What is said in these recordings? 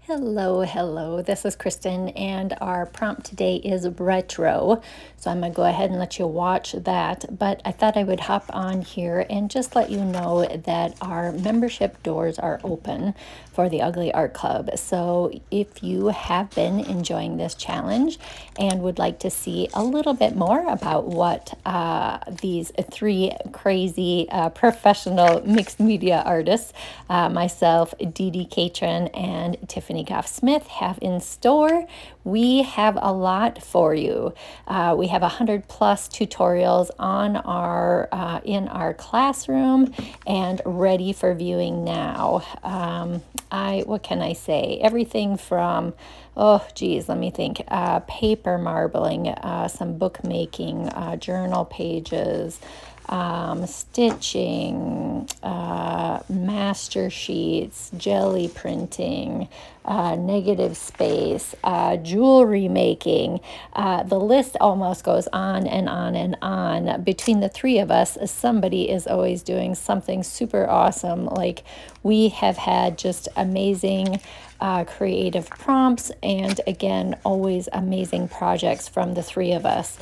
Hello. This is Kristen, and our prompt today is retro. So I'm going to go ahead and let you watch that. But I thought I would hop on here and just let you know that our membership doors are open for the Ugly Art Club. So if you have been enjoying this challenge and would like to see a little bit more about what these three crazy professional mixed media artists, myself, Dee Dee Catron, and Tiffany Goff Smith have in store, we have a lot for you. We have 100 plus tutorials on our in our classroom and ready for viewing now. What can I say? Everything from, oh geez, let me think, paper marbling, some bookmaking, journal pages, stitching, master sheets, jelly printing, negative space, jewelry making. The list almost goes on and on and on. Between the three of us, somebody is always doing something super awesome. Like, we have had just amazing creative prompts, and again, always amazing projects from the three of us.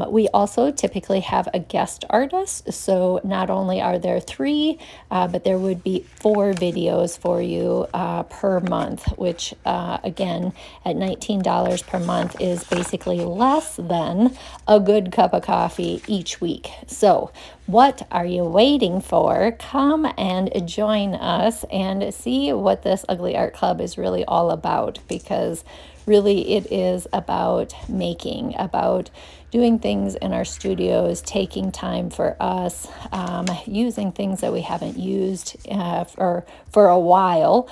We also typically have a guest artist, so not only are there three, but there would be 4 videos for you per month, which again, at $19 per month is basically less than a good cup of coffee each week. So what are you waiting for? Come and join us and see what this Ugly Art Club is really all about, because really it is about making, about doing things in our studios, taking time for us, using things that we haven't used for a while,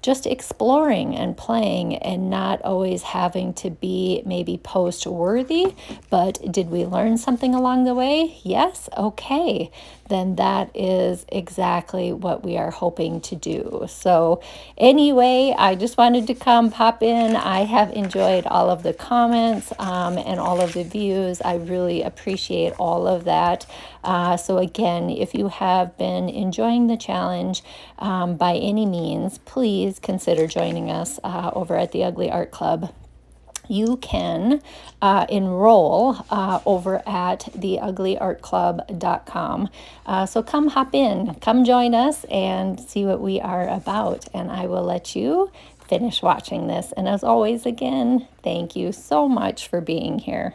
just exploring and playing, and not always having to be maybe post worthy. But did we learn something along the way? Yes. Okay. Then that is exactly what we are hoping to do. So anyway, I just wanted to come pop in. I have enjoyed all of the comments and all of the views. I really appreciate all of that. So again, if you have been enjoying the challenge by any means, please consider joining us over at the Ugly Art Club. You can enroll over at theuglyartclub.com. So come hop in, come join us and see what we are about. And I will let you finish watching this. And as always, again, thank you so much for being here.